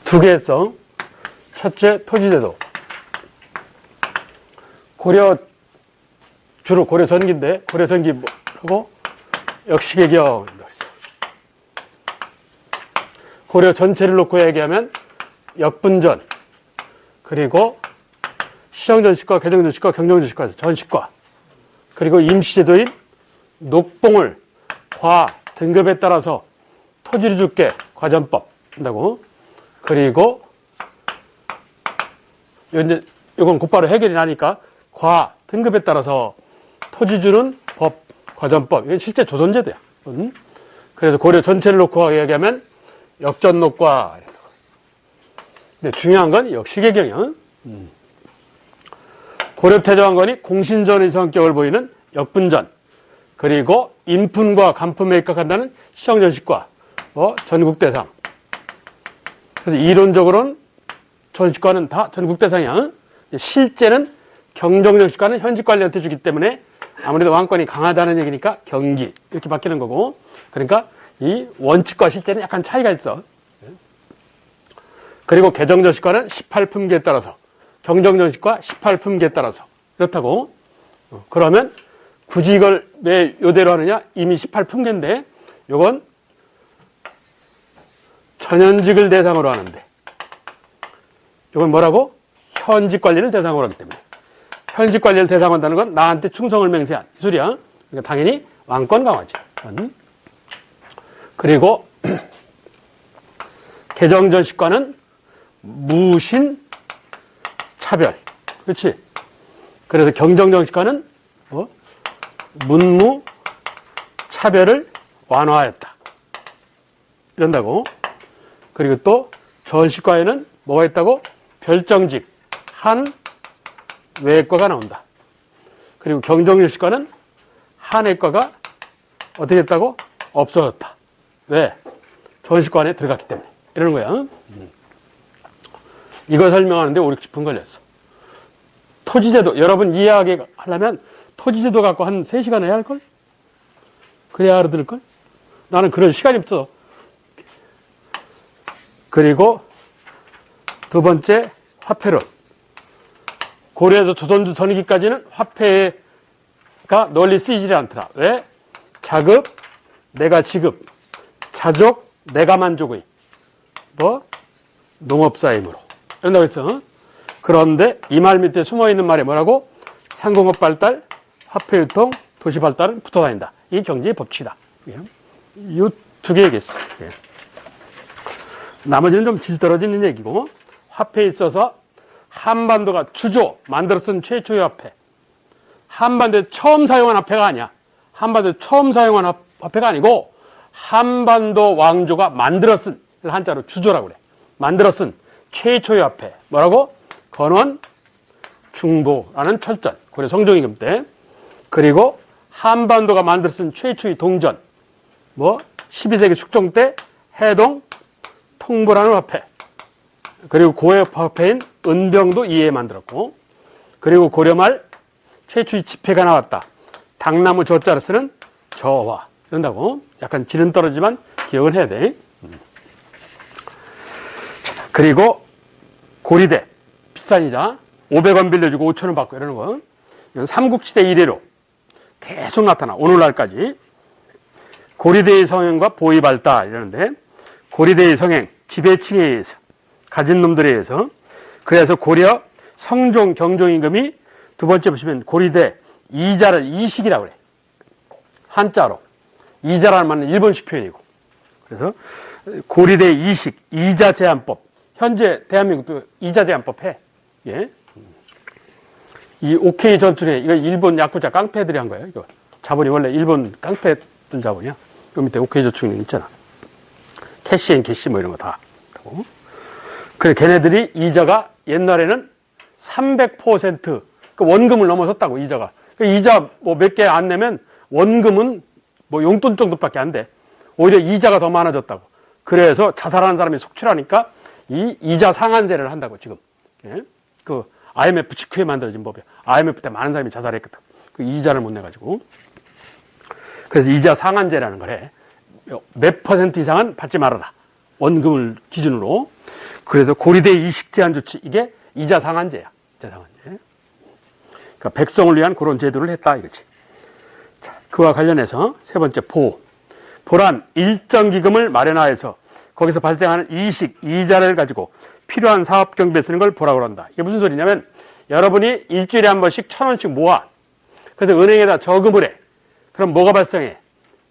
두 개 했어. 첫째, 토지제도. 주로 고려 전기인데, 고려 전기 뭐라고? 역시개경. 고려 전체를 놓고 얘기하면 역분전, 그리고 시정전식과 개정전식과 경정전식과 전식과, 그리고 임시제도인 녹봉을 과 등급에 따라서 토지를 줄게 과전법 한다고. 그리고 이건 곧바로 해결이 나니까 과 등급에 따라서 토지 주는 법 과전법. 이건 실제 조선제도야. 그래서 고려 전체를 놓고 얘기하면 역전녹과. 근데 중요한 건 역시개경이야. 고려 태조왕건이 공신전의 성격을 보이는 역분전, 그리고 인품과 간품에 입각한다는 시정전식과 전국대상. 그래서 이론적으로는 전식과는 다 전국대상이야. 실제는 경정전식과는 현직관리한테 주기 때문에 아무래도 왕권이 강하다는 얘기니까 경기 이렇게 바뀌는 거고, 그러니까 이 원칙과 실제는 약간 차이가 있어. 그리고 개정전식과는 18품계에 따라서, 경정전식과 18품계에 따라서 이렇다고. 그러면 굳이 이걸 왜 요대로 하느냐? 이미 18품계인데 요건 전현직을 대상으로 하는데, 요건 뭐라고? 현직관리를 대상으로 하기 때문에. 현직관리를 대상으로 한다는 건 나한테 충성을 맹세한 이 소리야. 그러니까 당연히 왕권 강화지. 그리고 개정전식과는 무신 차별. 그렇지? 그래서 경정전식과는 문무 차별을 완화하였다. 이런다고. 그리고 또 전식과에는 뭐가 있다고? 별정직 한 외과가 나온다. 그리고 경정전식과는 한 외과가 어떻게 했다고? 없어졌다. 왜? 전식과 안에 들어갔기 때문에. 이러는 거야. 이거 설명하는데 5, 60분 걸렸어. 토지제도, 여러분 이해하게 하려면 토지제도 갖고 한 3시간 해야 할걸? 그래야 알아들을걸? 나는 그런 시간이 없어. 그리고 두 번째, 화폐론. 고려에서 조선조 전기까지는 화폐가 널리 쓰이지 않더라. 왜? 자급, 내가 지급, 자족, 내가 만족의 농업사임으로 이런다고 했죠. 그런데 이 말 밑에 숨어있는 말이 뭐라고? 상공업 발달, 화폐유통, 도시 발달은 붙어다닌다. 이 경제의 법칙이다. 이 두 개 얘기했어. 나머지는 좀 질 떨어지는 얘기고, 화폐에 있어서 한반도가 주조 만들어 쓴 최초의 화폐, 한반도에 처음 사용한 화폐가 아니야. 한반도에 처음 사용한 화폐가 아니고 한반도 왕조가 만들어 쓴, 한자로 주조라고 그래. 만들어 쓴 최초의 화폐. 뭐라고? 건원 중보라는 철전. 고려 성종임금 때. 그리고 한반도가 만들어 쓴 최초의 동전. 12세기 숙종 때 해동 통보라는 화폐. 그리고 고의 화폐인 은병도 이에 만들었고, 그리고 고려말 최초의 지폐가 나왔다. 당나무 저자를 쓰는 저화. 이런다고. 약간 질은 떨어지지만 기억을 해야 돼. 그리고 고리대. 비싼 이자. 500원 빌려주고 5,000원 받고 이러는 거. 이건 삼국시대 이래로 계속 나타나. 오늘날까지. 고리대의 성행과 보위 발달 이러는데, 고리대의 성행, 지배층에 의해서, 가진 놈들에 의해서. 그래서 고려 성종 경종임금이 두 번째 보시면 고리대 이자를 이식이라고 그래. 한자로. 이자라는 말은 일본식 표현이고. 그래서 고리대 이식, 이자 제한법. 현재 대한민국도 이자 제한법 해. 예. 이 오케이 전투에, 이거 일본 야쿠자 깡패들이 한 거예요. 이거 자본이 원래 일본 깡패들 자본이야. 그 밑에 오케이 저축은행 있잖아. 캐시 뭐 이런 거 다. 그래, 걔네들이 이자가 옛날에는 300% 그 원금을 넘어섰다고, 이자가. 그 이자 몇 개 안 내면 원금은 용돈 정도밖에 안 돼. 오히려 이자가 더 많아졌다고. 그래서 자살하는 사람이 속출하니까 이 이자 상한제를 한다고, 지금. 예? 그 IMF 직후에 만들어진 법이야. IMF 때 많은 사람이 자살했거든. 그 이자를 못 내가지고. 그래서 이자 상한제라는 걸 해. 몇 % 이상은 받지 말아라. 원금을 기준으로. 그래서 고리대 이식 제한 조치, 이게 이자 상한제야. 이자 상한제. 그러니까 백성을 위한 그런 제도를 했다 이거지. 자, 그와 관련해서 세 번째 보란 일정 기금을 마련하여서 거기서 발생하는 이식, 이자를 가지고 필요한 사업 경비에 쓰는 걸 보라고 한다. 이게 무슨 소리냐면 여러분이 일주일에 한 번씩 1,000원씩 모아. 그래서 은행에다 저금을 해. 그럼 뭐가 발생해?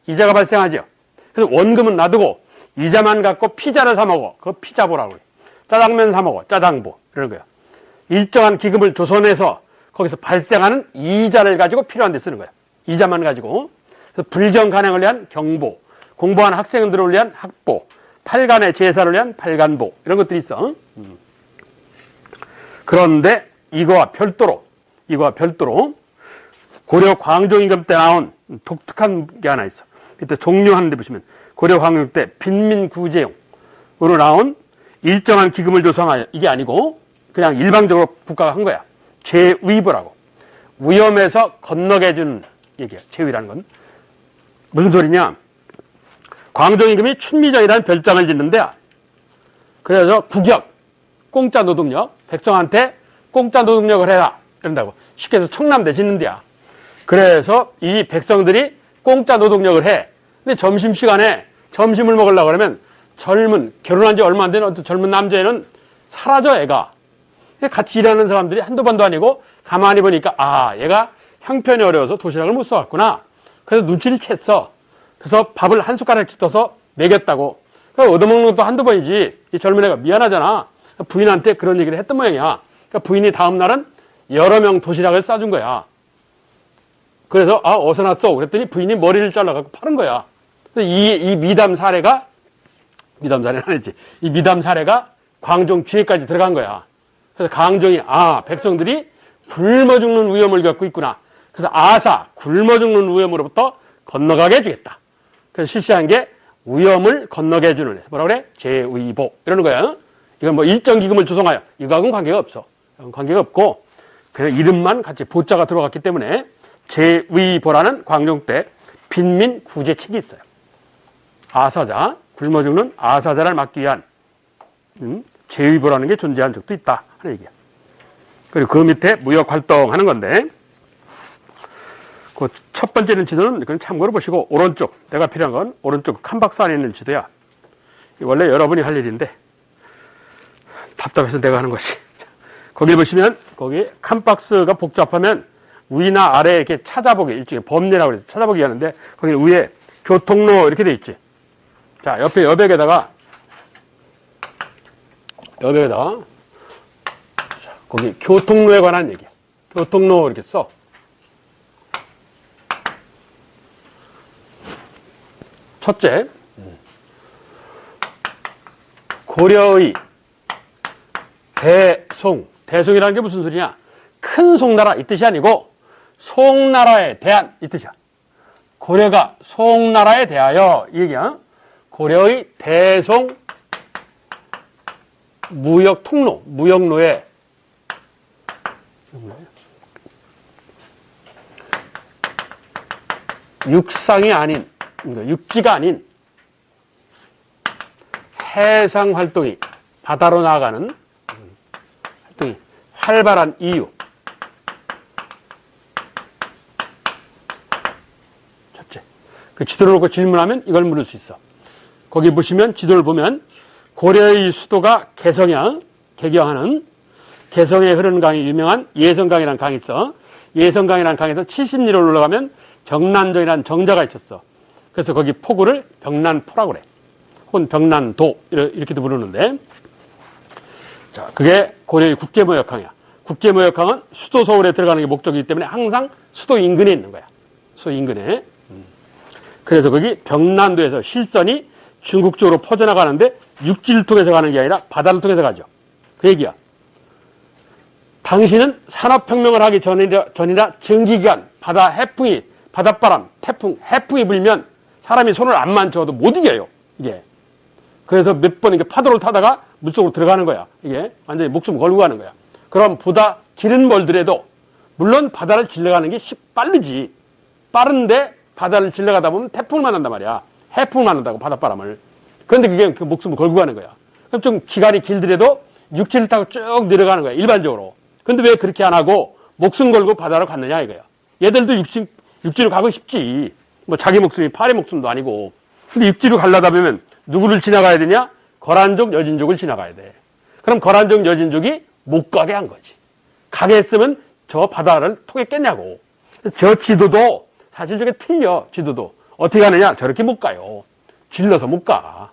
이자가 발생하죠. 그래서 원금은 놔두고 이자만 갖고 피자를 사 먹어. 그거 피자보라고 그래. 짜장면 사 먹어. 짜장보. 이런 거야. 일정한 기금을 조성해서 거기서 발생하는 이자를 가지고 필요한 데 쓰는 거야. 이자만 가지고. 그래서 불경 간행을 위한 경보, 공부한 학생들을 위한 학보, 팔간의 제사를 위한 팔간보, 이런 것들이 있어. 그런데 이거와 별도로 고려 광종임금 때 나온 독특한 게 하나 있어. 그때 종료하는 데 보시면 고려 광종 때 빈민구제용으로 나온 일정한 기금을 조성하여, 이게 아니고 그냥 일방적으로 국가가 한 거야. 제위보라고. 위험에서 건너게 해주는 얘기야. 제위라는 건. 무슨 소리냐? 광종임금이 춘미정이라는 별장을 짓는데, 그래서 국역, 공짜 노동력, 백성한테 공짜 노동력을 해라 이런다고. 쉽게 해서 청남대 짓는 데야. 그래서 이 백성들이 공짜 노동력을 해. 근데 점심시간에 점심을 먹으려고 그러면 결혼한 지 얼마 안 된 어떤 젊은 남자애는 사라져, 애가. 같이 일하는 사람들이 한두 번도 아니고 가만히 보니까 얘가 형편이 어려워서 도시락을 못 써왔구나. 그래서 눈치를 챘어. 그래서 밥을 한 숟가락씩 떠서 먹였다고. 얻어먹는 것도 한두 번이지. 이 젊은 애가 미안하잖아. 부인한테 그런 얘기를 했던 모양이야. 그러니까 부인이 다음 날은 여러 명 도시락을 싸준 거야. 그래서 어디서 났어? 그랬더니 부인이 머리를 잘라갖고 파는 거야. 이 미담 사례는 아니지. 이 미담 사례가 광종 귀에까지 들어간 거야. 그래서 광종이 백성들이 굶어 죽는 위험을 겪고 있구나. 그래서 굶어 죽는 위험으로부터 건너가게 해주겠다. 그래서 실시한 게 위험을 건너게 해주는, 뭐라 그래? 제위보. 이러는 거야. 이건 뭐 일정 기금을 조성하여. 이거하고는 관계가 없어. 관계가 없고, 그냥 이름만 같이 보자가 들어갔기 때문에 제위보라는 광종 때 빈민 구제책이 있어요. 아사자, 굶어 죽는 아사자를 막기 위한 제위보라는 게 존재한 적도 있다 하는 얘기야. 그리고 그 밑에 무역 활동하는 건데, 그 첫 번째는 지도는 그건 참고로 보시고, 오른쪽, 내가 필요한 건 오른쪽 칸박스 안에 있는 지도야. 원래 여러분이 할 일인데 답답해서 내가 하는 것이. 거기 보시면 거기 칸박스가 복잡하면 위나 아래 이렇게 찾아보기, 일종의 범례라고 그래서 찾아보기 하는데, 거기 위에 교통로 이렇게 돼 있지. 자, 옆에 여백에다가 거기 교통로에 관한 얘기야. 교통로 이렇게 써. 첫째, 고려의 대송이라는 게 무슨 소리냐? 큰 송나라 이 뜻이 아니고 송나라에 대한 이 뜻이야. 고려가 송나라에 대하여 이 얘기야. 고려의 대송 무역통로, 무역로에 육상이 아닌, 육지가 아닌 해상 활동이, 바다로 나아가는 활동이 활발한 이유. 첫째, 그 지도를 놓고 질문하면 이걸 물을 수 있어. 거기 보시면, 지도를 보면 고려의 수도가 개성이야. 개경하는 개성에 흐르는 강이 유명한 예성강이라는 강이 있어. 예성강이라는 강에서 70리를 올라가면 병난정이라는 정자가 있었어. 그래서 거기 포구를 병난포라고 그래. 혹은 병난도 이렇게도 부르는데, 자, 그게 고려의 국제무역항이야. 국제무역항은 수도 서울에 들어가는 게 목적이기 때문에 항상 수도 인근에 있는 거야. 수도 인근에. 그래서 거기 병난도에서 실선이 중국 쪽으로 퍼져나가는데 육지를 통해서 가는 게 아니라 바다를 통해서 가죠. 그 얘기야. 당신은 산업혁명을 하기 전이라 전기기간, 바다 해풍이, 바닷바람, 태풍, 해풍이 불면 사람이 손을 안 만져도 못 이겨요. 이게. 그래서 몇 번 이게 파도를 타다가 물속으로 들어가는 거야. 이게 완전히 목숨 걸고 가는 거야. 그럼 보다 길은 멀더라도, 물론 바다를 질러가는 게 빠르지. 빠른데 바다를 질러가다 보면 태풍을 만난단 말이야. 해풍을 만난다고, 바닷바람을. 그런데 그게 그 목숨을 걸고 가는 거야. 그럼 좀 기간이 길더라도 육지를 타고 쭉 내려가는 거야, 일반적으로. 근데 왜 그렇게 안 하고 목숨 걸고 바다로 갔느냐 이거야. 얘들도 육지로 가고 싶지. 뭐 자기 목숨이 파리 목숨도 아니고. 근데 육지로 가려다 보면 누구를 지나가야 되냐? 거란족, 여진족을 지나가야 돼. 그럼 거란족, 여진족이 못 가게 한 거지. 가게 했으면 저 바다를 통했겠냐고. 저 지도도 사실 저게 틀려, 지도도. 어떻게 가느냐? 저렇게 못 가요. 질러서 못 가.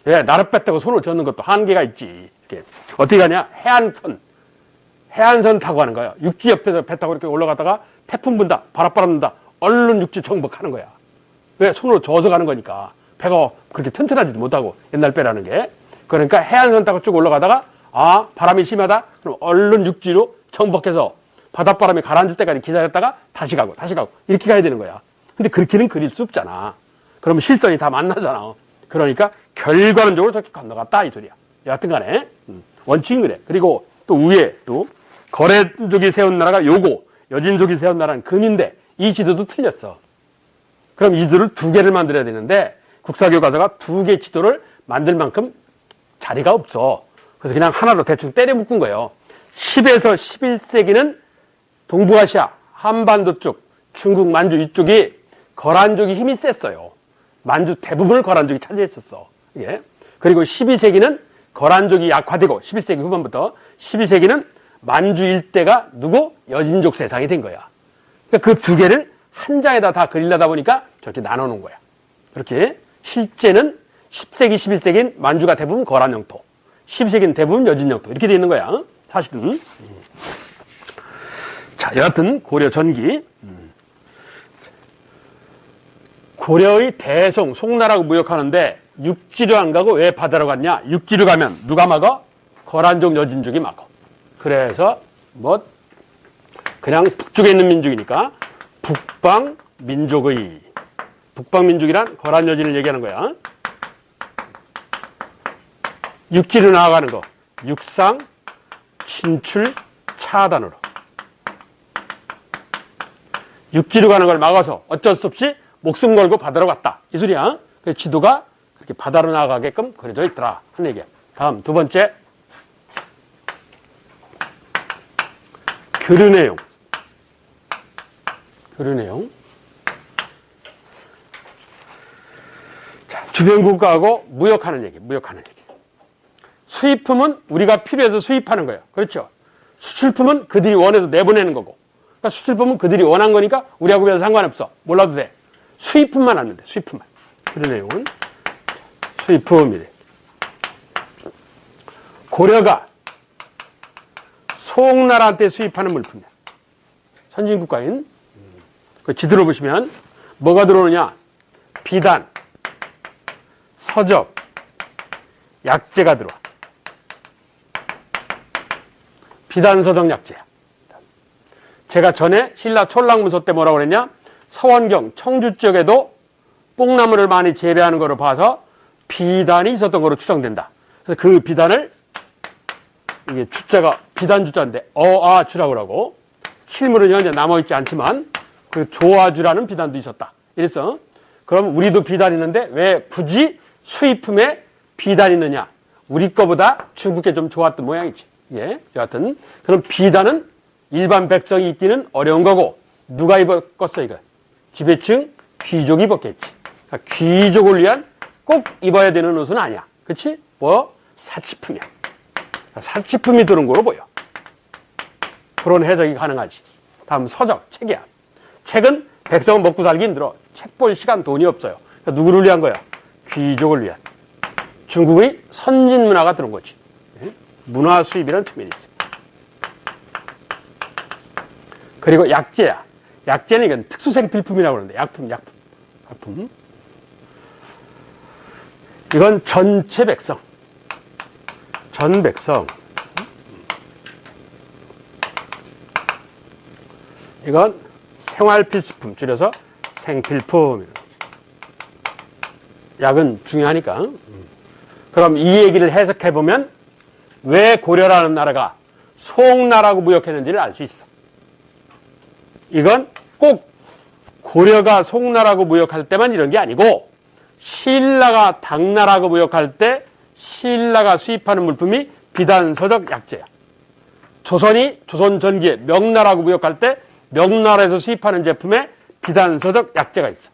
예, 나를 뺐다고 손을 젓는 것도 한계가 있지. 이렇게. 어떻게 가냐? 해안선 타고 가는 거야. 육지 옆에서 배 타고 이렇게 올라가다가 태풍 분다, 바닷바람 분다, 얼른 육지 정복하는 거야. 왜? 손으로 저어서 가는 거니까. 배가 그렇게 튼튼하지도 못하고, 옛날 배라는 게. 그러니까 해안선 타고 쭉 올라가다가, 아, 바람이 심하다? 그럼 얼른 육지로 정복해서 바닷바람이 가라앉을 때까지 기다렸다가 다시 가고, 이렇게 가야 되는 거야. 근데 그렇게는 그릴 수 없잖아. 그러면 실선이 다 만나잖아. 그러니까 결과론적으로 저렇게 건너갔다, 이 소리야. 여하튼 간에, 원칙은 그래. 그리고 또 위에 또, 거래족이 세운 나라가 요고, 여진족이 세운 나라는 금인데, 이 지도도 틀렸어. 그럼 이 지도를 두 개를 만들어야 되는데, 국사교과서가 두 개 지도를 만들 만큼 자리가 없어. 그래서 그냥 하나로 대충 때려 묶은 거예요. 10에서 11세기는 동북아시아, 한반도 쪽, 중국, 만주 이쪽이 거란족이 힘이 셌어요. 만주 대부분을 거란족이 차지했었어. 예. 그리고 12세기는 거란족이 약화되고 11세기 후반부터 12세기는 만주 일대가 누구? 여진족 세상이 된 거야. 그러니까 그 두 개를 한 장에다 다 그리려다 보니까 저렇게 나눠놓은 거야. 그렇게 실제는 10세기, 11세기는 만주가 대부분 거란 영토, 12세기는 대부분 여진 영토 이렇게 돼 있는 거야. 사실은. 자, 여하튼 고려 전기. 고려의 대송, 송나라하고 무역하는데 육지로 안 가고 왜 바다로 갔냐? 육지로 가면 누가 막어? 거란족, 여진족이 막어. 그래서 뭐 그냥 북쪽에 있는 민족이니까 북방민족의, 북방민족이란 거란 여진을 얘기하는 거야. 육지로 나아가는 거, 육상 진출 차단으로 육지로 가는 걸 막아서 어쩔 수 없이 목숨 걸고 바다로 갔다, 이 소리야. 그 지도가 그렇게 바다로 나가게끔 그려져 있더라 하는 얘기야. 다음 두 번째, 교류 내용. 교류 내용. 자, 주변 국가하고 무역하는 얘기, 무역하는 얘기. 수입품은 우리가 필요해서 수입하는 거예요. 그렇죠? 수출품은 그들이 원해서 내보내는 거고. 그러니까 수출품은 그들이 원한 거니까 우리하고 별로 상관없어. 몰라도 돼. 수입품만 하면 돼. 수입품만. 그런 내용은 수입품이래. 고려가 송나라한테 수입하는 물품이야. 선진국가인. 그 지도를 보시면 뭐가 들어오느냐? 비단, 서적, 약재가 들어와. 비단, 서적, 약재야. 제가 전에 신라 촌락문서 때 뭐라고 그랬냐? 서원경, 청주 쪽에도 뽕나무를 많이 재배하는 거로 봐서 비단이 있었던 거로 추정된다. 그래서 그 비단을, 이게 주자가 비단 주자인데 어아주라고 그러고, 실물은 현재 남아있지 않지만 그 조아주라는 비단도 있었다. 이랬어. 그럼 우리도 비단 있는데 왜 굳이 수입품에 비단이 있느냐? 우리 거보다 중국게 좀 좋았던 모양이지. 예, 여하튼 그럼 비단은 일반 백성이 입기는 어려운 거고, 누가 입었겠어 이거? 지배층 귀족이 입었겠지. 그러니까 귀족을 위한 꼭 입어야 되는 옷은 아니야. 그렇지? 뭐 사치품이야. 사치품이 들은 거로 보여. 그런 해석이 가능하지. 다음 서적, 책이야. 책은 백성은 먹고 살기 힘들어. 책 볼 시간, 돈이 없어요. 그러니까 누구를 위한 거야? 귀족을 위한. 중국의 선진 문화가 들은 거지. 문화 수입이라는 측면이 있어요. 그리고 약재야. 약재는 이건 특수생 필품이라고 그러는데, 약품. 이건 전체 백성. 전 백성. 이건 생활필수품, 줄여서 생필품. 약은 중요하니까. 그럼 이 얘기를 해석해보면 왜 고려라는 나라가 송나라하고 무역했는지를 알 수 있어. 이건 꼭 고려가 송나라하고 무역할 때만 이런 게 아니고, 신라가 당나라하고 무역할 때 신라가 수입하는 물품이 비단서적 약재야. 조선이 조선 전기에 명나라하고 무역할 때 명나라에서 수입하는 제품에 비단서적 약재가 있어.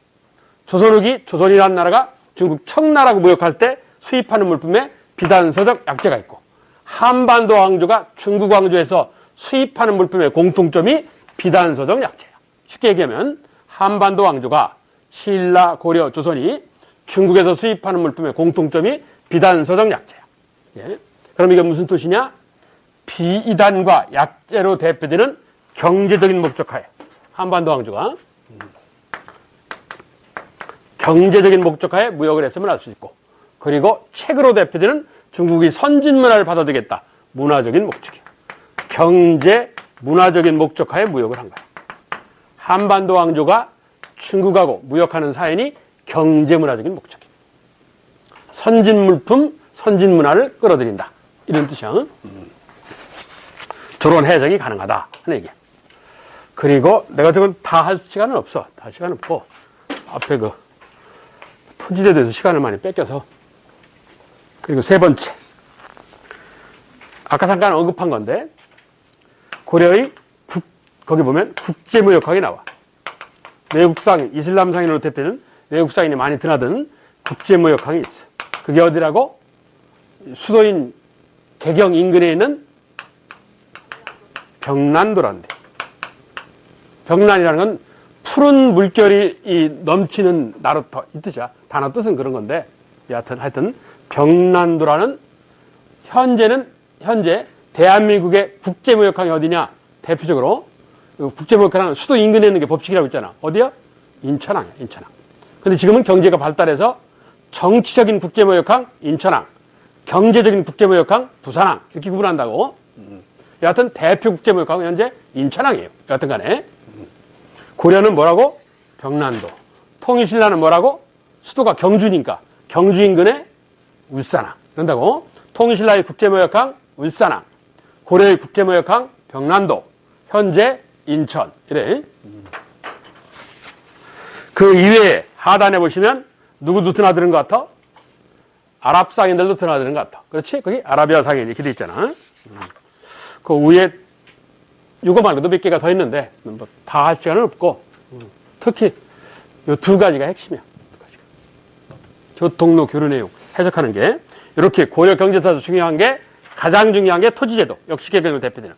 조선 후기 조선이라는 나라가 중국 청나라하고 무역할 때 수입하는 물품에 비단서적 약재가 있고, 한반도 왕조가 중국 왕조에서 수입하는 물품의 공통점이 비단서적 약재야. 쉽게 얘기하면 한반도 왕조가 신라, 고려, 조선이 중국에서 수입하는 물품의 공통점이 비단서적 약재야. 예. 그럼 이게 무슨 뜻이냐? 비이단과 약재로 대표되는 경제적인 목적하에 한반도 왕조가 경제적인 목적하에 무역을 했음을 알 수 있고, 그리고 책으로 대표되는 중국이 선진 문화를 받아들이겠다. 문화적인 목적이야. 경제, 문화적인 목적하에 무역을 한 거야. 한반도 왕조가 중국하고 무역하는 사연이 경제, 문화적인 목적이야. 선진 물품, 선진 문화를 끌어들인다. 이런 뜻이야. 저런 해석이 가능하다 하는 얘기야. 그리고 내가 지금 다 할 시간은 없어. 다 할 시간은 없고, 앞에 그 토지에 대해서 시간을 많이 뺏겨서. 그리고 세 번째, 아까 잠깐 언급한 건데, 고려의 거기 보면 국제무역학이 나와. 외국상, 이슬람 상인으로 대표되는 외국상인이 많이 드나드는 국제무역학이 있어. 그게 어디라고? 수도인 개경 인근에 있는 병난도란데. 병난이라는 건 푸른 물결이 넘치는 나루터, 이 뜻이야. 단어 뜻은 그런 건데, 하여튼 병난도라는 현재 대한민국의 국제무역항이 어디냐? 대표적으로 국제무역항은 수도 인근에 있는 게 법칙이라고 있잖아. 어디야? 인천항이야, 인천항. 근데 지금은 경제가 발달해서 정치적인 국제무역항 인천항, 경제적인 국제무역항 부산항, 이렇게 구분한다고. 여하튼 대표 국제무역항은 현재 인천항이에요. 여하튼 간에 고려는 뭐라고? 병난도. 통일신라는 뭐라고? 수도가 경주니까 경주 인근에 울산항. 그런다고. 통일신라의 국제무역항 울산항, 고려의 국제무역항 병난도, 현재 인천. 이래. 그 이외에 하단에 보시면 누구도 드나드는 것 같아? 아랍 상인들도 드나드는 것 같아. 그렇지? 거기 아라비아 상인 이렇게 돼 있잖아. 그 위에 이거 말고도 몇 개가 더 있는데 뭐 다 할 시간은 없고, 특히 이 두 가지가 핵심이야. 교통로 교류 내용 해석하는 게, 이렇게 고려 경제사에서 중요한 게, 가장 중요한 게 토지제도, 역시개경을 대표되는.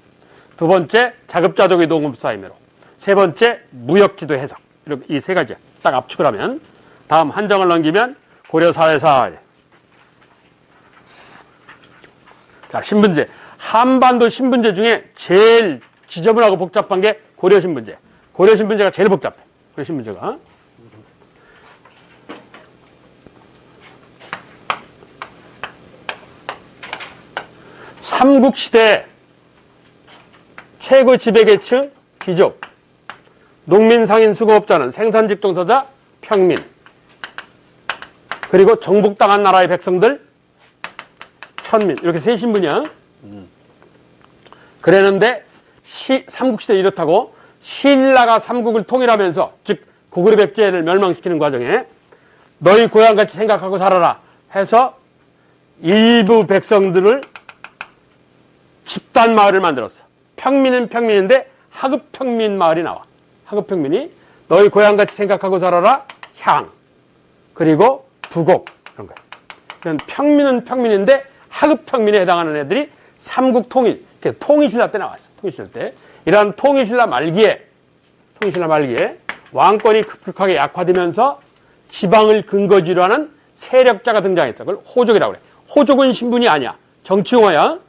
두 번째, 자급자족의 동업사임으로. 세 번째, 무역지도 해석. 이렇게 이 세 가지 딱 압축을 하면, 다음 한 장을 넘기면 고려 사회사. 자, 신분제. 한반도 신분제 중에 제일 지저분하고 복잡한 게 고려 신분제. 고려 신분제가 제일 복잡해. 고려 신분제가. 삼국시대 최고 지배계층 귀족, 농민, 상인, 수고업자는 생산직종서자, 평민, 그리고 정복당한 나라의 백성들, 천민. 이렇게 세 신분이야. 그랬는데 삼국시대 이렇다고 신라가 삼국을 통일하면서, 즉 고구려 백제를 멸망시키는 과정에 너희 고향같이 생각하고 살아라 해서 일부 백성들을 집단 마을을 만들었어. 평민은 평민인데 하급 평민 마을이 나와. 하급 평민이 너희 고향같이 생각하고 살아라, 향, 그리고 부곡, 이런 거야. 평민은 평민인데 하급 평민에 해당하는 애들이 삼국 통일, 통일신라 때 나왔어. 통일신라 때. 이러한 통일신라 말기에 왕권이 급격하게 약화되면서 지방을 근거지로 하는 세력자가 등장했어. 그걸 호족이라고 그래. 호족은 신분이 아니야. 정치용어야.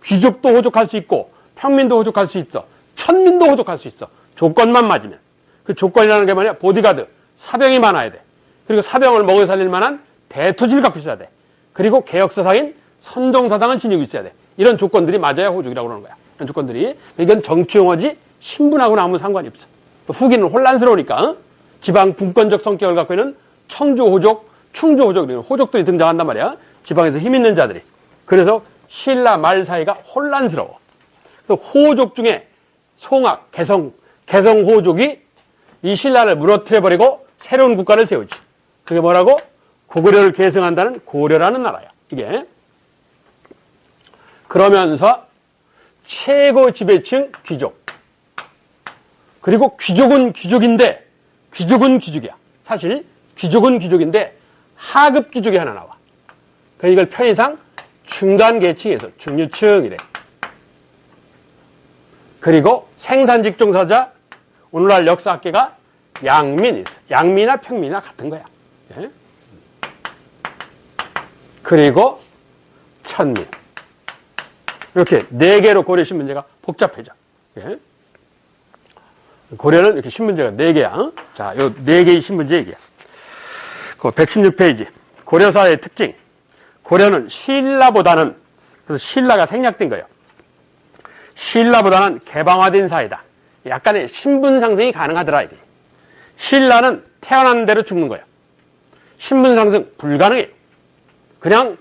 귀족도 호족할 수 있고, 평민도 호족할 수 있어, 천민도 호족할 수 있어. 조건만 맞으면. 그 조건이라는 게 뭐냐? 보디가드, 사병이 많아야 돼. 그리고 사병을 먹여 살릴 만한 대토지를 갖고 있어야 돼. 그리고 개혁사상인 선종사상을 지니고 있어야 돼. 이런 조건들이 맞아야 호족이라고 그러는 거야. 이런 조건들이. 이건 정치용어지 신분하고는 아무 상관이 없어. 후기는 혼란스러우니까 지방 분권적 성격을 갖고 있는 청주호족, 충주호족, 이런 호족들이 등장한단 말이야. 지방에서 힘 있는 자들이. 그래서 신라 말 사이가 혼란스러워. 그래서 호족 중에 송악, 개성호족이 이 신라를 무너뜨려버리고 새로운 국가를 세우지. 그게 뭐라고? 고구려를 계승한다는 고려라는 나라야. 이게. 그러면서 최고 지배층 귀족. 그리고 귀족은 귀족인데, 귀족은 귀족이야. 사실 귀족은 귀족인데 하급 귀족이 하나 나와. 그러니까 이걸 편의상 중간 계층에서 중류층이래. 그리고 생산직종사자, 오늘날 역사학계가 양민, 양민이나 평민이나 같은 거야. 예? 그리고 천민. 이렇게 네 개로 고려 신문제가 복잡해져. 예? 고려는 이렇게 신문제가 네 개야. 자, 요 네 개의 신문제 얘기야. 그 116페이지. 고려사의 특징. 고려는 신라보다는, 그래서 신라가 생략된 거예요. 신라보다는 개방화된 사회다. 약간의 신분 상승이 가능하더라, 이게. 신라는 태어난 대로 죽는 거야. 신분 상승 불가능해요. 그냥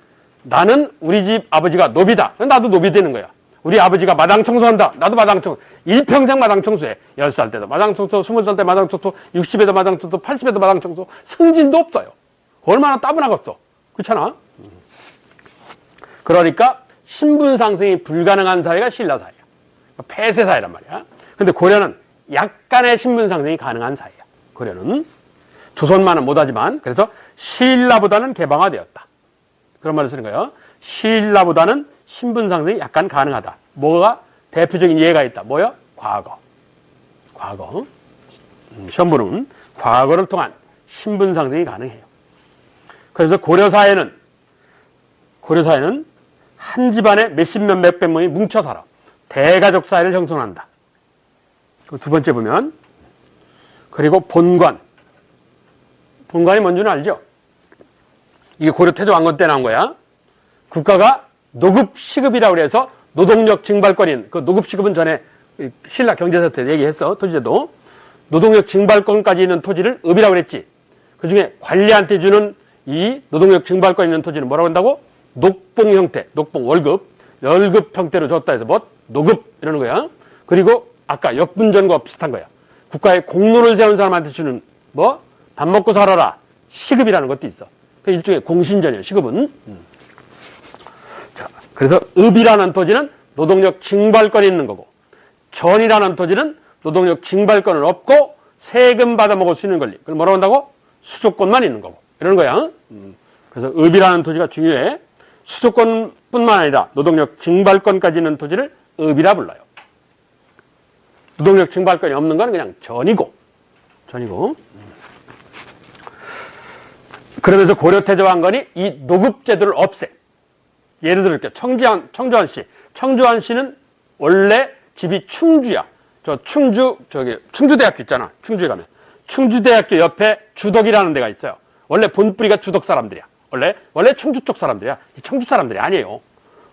나는 우리 집 아버지가 노비다. 나도 노비 되는 거야. 우리 아버지가 마당 청소한다. 나도 마당 청소. 일평생 마당 청소해. 10살 때도 마당 청소, 20살 때 마당 청소, 60에도 마당 청소, 80에도 마당 청소. 승진도 없어요. 얼마나 따분하겠어. 그렇잖아? 그러니까 신분 상승이 불가능한 사회가 신라 사회야. 폐쇄 사회란 말이야. 근데 고려는 약간의 신분 상승이 가능한 사회야. 고려는. 조선만은 못하지만, 그래서 신라보다는 개방화되었다. 그런 말을 쓰는 거예요. 신라보다는 신분 상승이 약간 가능하다. 뭐가 대표적인 예가 있다. 뭐요? 과거. 과거. 시험 보는 과거를 통한 신분 상승이 가능해요. 그래서 고려사회는 한 집안에 몇십 명, 몇백 명이 뭉쳐 살아. 대가족 사회를 형성한다. 두 번째 보면, 그리고 본관. 본관이 뭔지는 알죠? 이게 고려 태조왕건 때 나온 거야. 국가가 노급시급이라고 그래서 노동력 증발권인, 그 노급시급은 전에 신라 경제사 때 얘기했어. 토지제도. 노동력 증발권까지 있는 토지를 업이라고 그랬지. 그 중에 관리한테 주는 이 노동력 증발권 있는 토지는 뭐라고 한다고? 녹봉 형태, 녹봉 월급, 월급 형태로 줬다 해서 뭐? 노급 이러는 거야. 그리고 아까 역분전과 비슷한 거야. 국가에 공로를 세운 사람한테 주는 뭐? 밥 먹고 살아라. 시급이라는 것도 있어. 그 일종의 공신전이야, 시급은. 자, 그래서 읍이라는 토지는 노동력 증발권이 있는 거고, 전이라는 토지는 노동력 증발권을 없고 세금 받아 먹을 수 있는 권리. 그걸 뭐라고 한다고? 수조권만 있는 거고. 이러는 거야. 그래서 읍이라는 토지가 중요해. 수조권뿐만 아니라 노동력 증발권까지 있는 토지를 읍이라 불러요. 노동력 증발권이 없는 건 그냥 전이고. 그러면서 고려태조왕건이 이 노급제도를 없애. 예를 들어 청주한 씨는 원래 집이 충주야. 충주대학교 있잖아. 충주에 가면. 충주대학교 옆에 주덕이라는 데가 있어요. 원래 본뿌리가 주덕 사람들이야. 원래 충주 쪽 사람들이야. 청주 사람들이 아니에요.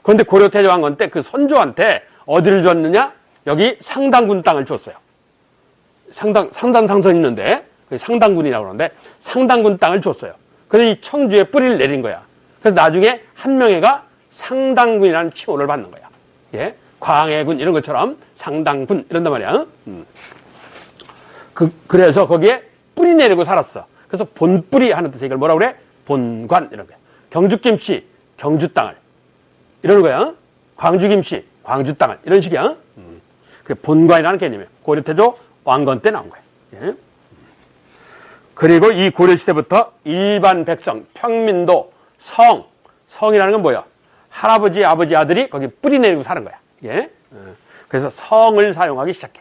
그런데 고려태조왕건 때 그 선조한테 어디를 줬느냐? 여기 상당군 땅을 줬어요. 상단상선 있는데, 상당군이라고 그러는데, 상당군 땅을 줬어요. 그래서 이 청주에 뿌리를 내린 거야. 그래서 나중에 한명회가 상당군이라는 칭호를 받는 거야. 예? 광해군 이런 것처럼 상당군 이런단 말이야. 그래서 거기에 뿌리 내리고 살았어. 그래서 본뿌리 하는 뜻에 이걸 뭐라고 그래? 본관 이런 거야. 경주김씨, 경주 땅을 이러는 거야. 광주김씨, 광주 땅을 이런 식이야. 그 본관이라는 개념이야. 고려태조 왕건 때 나온 거야. 예? 그리고 이 고려시대부터 일반 백성, 평민도 성이라는 건 뭐야? 할아버지, 아버지, 아들이 거기 뿌리 내리고 사는 거야. 예? 그래서 성을 사용하기 시작해.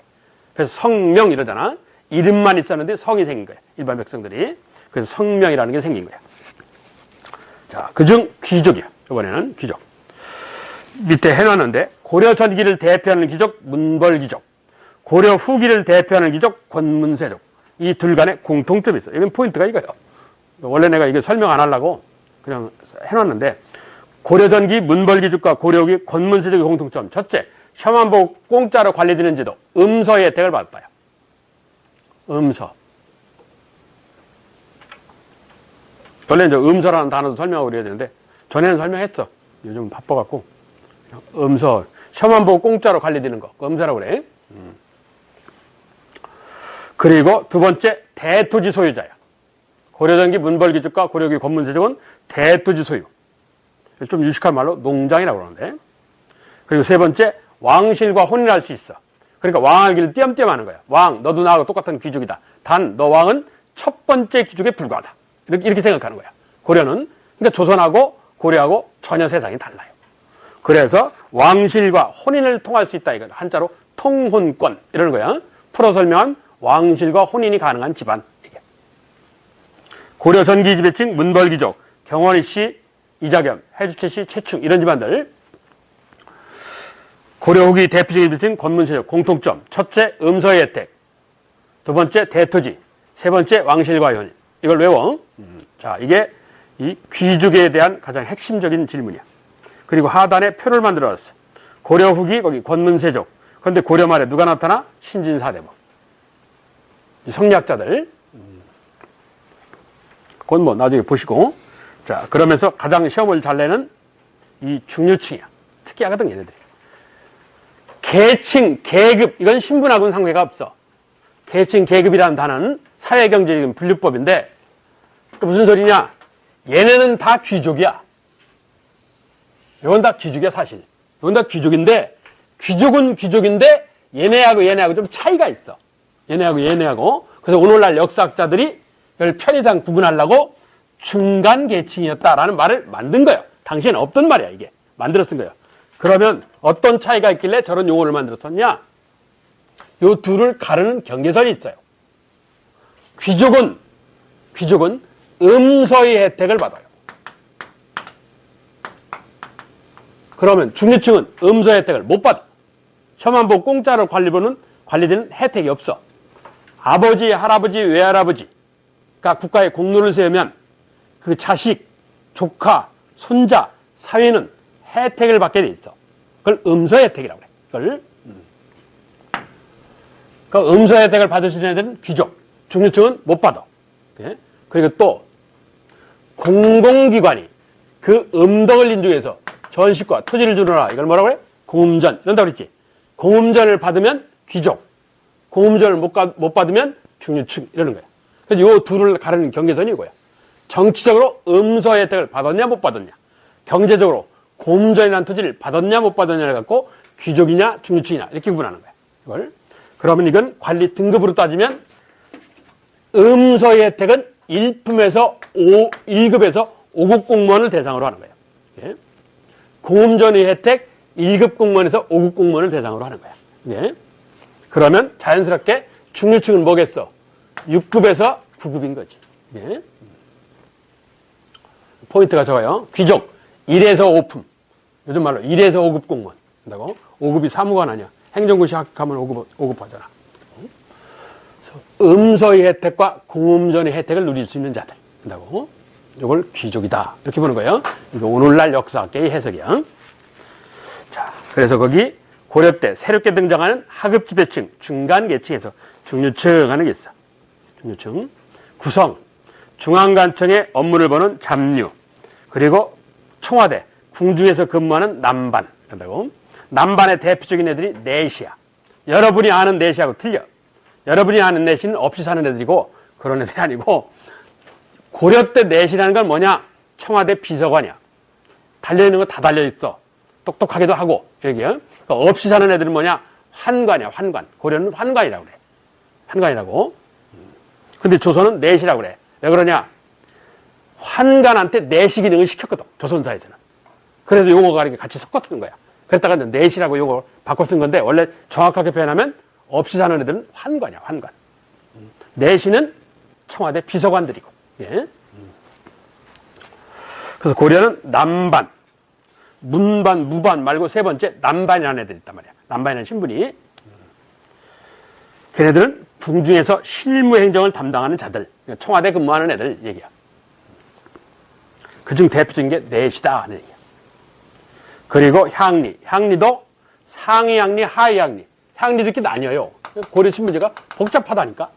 그래서 성명 이러잖아. 이름만 있었는데 성이 생긴 거야. 일반 백성들이. 그래서 성명이라는 게 생긴 거야. 자, 그중 귀족이야. 이번에는 귀족. 밑에 해놨는데 고려 전기를 대표하는 귀족 문벌귀족, 고려 후기를 대표하는 귀족 권문세족. 이 둘 간에 공통점이 있어. 이건 포인트가 이거예요. 원래 내가 이거 설명 안 하려고 그냥 해놨는데 고려 전기 문벌귀족과 고려 후기 권문세족의 공통점. 첫째, 시험만 보고 공짜로 관리되는 제도. 음서의 혜택을 받아요. 음서. 원래 이제 음서라는 단어도 설명하고 그래야 되는데 전에는 설명했어. 요즘 바빠갖고. 음서. 시험만 보고 공짜로 관리되는 거. 음서라고 그래. 그리고 두 번째, 대토지 소유자야. 고려전기 문벌귀족과 고려기 권문세족은 대토지 소유. 좀 유식한 말로 농장이라고 그러는데. 그리고 세 번째, 왕실과 혼인할 수 있어. 그러니까 왕하기를 띄엄띄엄 하는 거야. 왕, 너도 나하고 똑같은 귀족이다. 단, 너 왕은 첫 번째 귀족에 불과하다. 이렇게 생각하는 거야. 고려는. 그러니까 조선하고 고려하고 전혀 세상이 달라요. 그래서 왕실과 혼인을 통할 수 있다. 이건 한자로 통혼권. 이러는 거야. 풀어 설명하면 왕실과 혼인이 가능한 집안. 고려 전기 지배층 문벌귀족, 경원희 씨, 이자겸, 해주채 씨, 최충 이런 집안들. 고려 후기 대표적인 지배층 권문세족 공통점. 첫째, 음서의 혜택. 두 번째, 대토지. 세 번째, 왕실과의 혼인. 이걸 외워. 자, 이게 이 귀족에 대한 가장 핵심적인 질문이야. 그리고 하단에 표를 만들어놨어. 고려 후기 거기 권문세족. 그런데 고려 말에 누가 나타나? 신진사대부. 성리학자들. 그건 뭐 나중에 보시고. 자, 그러면서 가장 시험을 잘 내는 이 중류층이야. 특이하거든, 얘네들이. 계층, 계급, 이건 신분하고는 상관가 없어. 계층, 계급이라는 단어는 사회경제적인 분류법인데, 무슨 소리냐? 얘네는 다 귀족이야. 이건 다 귀족이야, 사실. 이건 다 귀족인데, 귀족은 귀족인데, 얘네하고 좀 차이가 있어. 얘네하고. 그래서 오늘날 역사학자들이 이걸 편의상 구분하려고 중간 계층이었다라는 말을 만든 거예요. 당시에는 없던 말이야, 이게. 만들어 쓴 거예요. 그러면 어떤 차이가 있길래 저런 용어를 만들었었냐? 요 둘을 가르는 경계선이 있어요. 귀족은 음서의 혜택을 받아요. 그러면 중류층은 음서의 혜택을 못 받아. 시험한 번 공짜로 관리되는 혜택이 없어. 아버지, 할아버지, 외할아버지가 국가에 공로를 세우면 그 자식, 조카, 손자, 사위는 혜택을 받게 돼 있어. 그걸 음서 혜택이라고 그래. 그 음서 혜택을 받을 수 있는 애들은 귀족, 중류층은 못 받아. 그리고 또 공공기관이 그 음덕을 인정해서 전식과 토지를 주노라. 이걸 뭐라고 그래? 공음전. 이런다고 그랬지. 공음전을 받으면 귀족, 공음전을 못 받으면 중류층. 이러는 거야. 그래서 이 둘을 가르는 경계선이 이거야. 정치적으로 음서 혜택을 받았냐 못 받았냐, 경제적으로 공음전이라는 토지를 받았냐 못 받았냐를 갖고 귀족이냐 중류층이냐 이렇게 구분하는 거야. 이걸. 그러면 이건 관리 등급으로 따지면 음서의 혜택은 1급에서 5급 공무원을 대상으로 하는 거예요. 예? 공음전의 혜택 1급 공무원에서 5급 공무원을 대상으로 하는 거야. 예? 그러면 자연스럽게 중류층은 뭐겠어? 6급에서 9급인 거지. 예? 포인트가 적어요. 귀족 1에서 5품. 요즘 말로 1에서 5급 공무원 한다고. 5급이 사무관 아니야. 행정고 시작하면 5급 하잖아. 그래서 음서의 혜택과 공음전의 혜택을 누릴 수 있는 자들 한다고. 이걸 귀족이다. 이렇게 보는 거예요. 이거 오늘날 역사학계의 해석이야. 자, 그래서 거기 고려 때 새롭게 등장하는 하급 지배층, 중간 계층에서 중류층 하는 게 있어. 중류층. 구성. 중앙관청의 업무를 보는 잡류. 그리고 청와대, 궁중에서 근무하는 남반. 한다고. 남반의 대표적인 애들이 내시야. 여러분이 아는 내시하고 틀려. 여러분이 아는 내시는 없이 사는 애들이고 그런 애들이 아니고, 고려 때 내시라는 건 뭐냐? 청와대 비서관이야. 달려있는 거 다 달려있어. 똑똑하기도 하고. 여기요. 그러니까 없이 사는 애들은 뭐냐? 환관이야, 환관. 고려는 환관이라고 그래. 환관이라고. 근데 조선은 내시라고 그래. 왜 그러냐? 환관한테 내시 기능을 시켰거든. 조선사에서는. 그래서 용어가 이렇게 같이 섞어 쓰는 거야. 그랬다가 내시라고 용어를 바꿔 쓴 건데, 원래 정확하게 표현하면 없이 사는 애들은 환관이야, 환관. 내시는 청와대 비서관들이고. 예. 그래서 고려는 남반, 문반, 무반 말고 세 번째 남반이라는 애들이 있단 말이야. 남반이라는 신분이. 걔네들은 궁중에서 실무행정을 담당하는 자들, 청와대 근무하는 애들 얘기야. 그중 대표적인 게 내시다 하는 얘기야. 그리고 향리, 향리도 상위 향리, 하위 향리. 향리도 이렇게 나뉘어요. 고려 신분제가 복잡하다니까.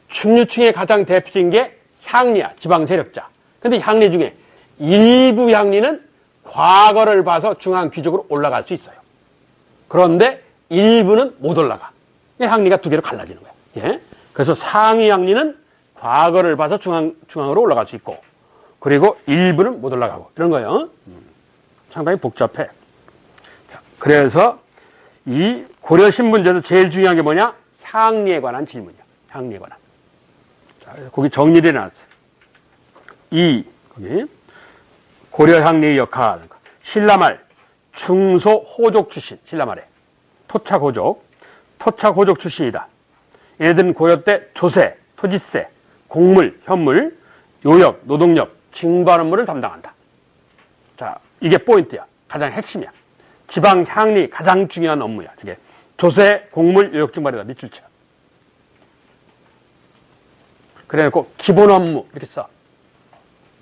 중류층의 가장 대표적인 게 향리야, 지방 세력자. 근데 향리 중에 일부 향리는 과거를 봐서 중앙 귀족으로 올라갈 수 있어요. 그런데 일부는 못 올라가. 향리가 두 개로 갈라지는 거야. 예? 그래서 상위 향리는 과거를 봐서 중앙으로 올라갈 수 있고, 그리고 일부는 못 올라가고, 이런 거예요. 상당히 복잡해. 그래서 이 고려 신분제도 제일 중요한 게 뭐냐? 향리에 관한 질문이야. 향리에 관한. 자, 거기 정리를 해놨어요. 거기 고려 향리의 역할. 신라말 중소 호족 출신. 신라말에 토착 호족 출신이다. 얘네들은 고려 때 조세, 토지세, 곡물, 현물, 요역, 노동력, 징벌 업무를 담당한다. 자, 이게 포인트야. 가장 핵심이야. 지방 향리 가장 중요한 업무야. 저게 조세, 곡물, 요역, 징벌이다. 밑줄쳐. 그래놓고 기본 업무 이렇게 써.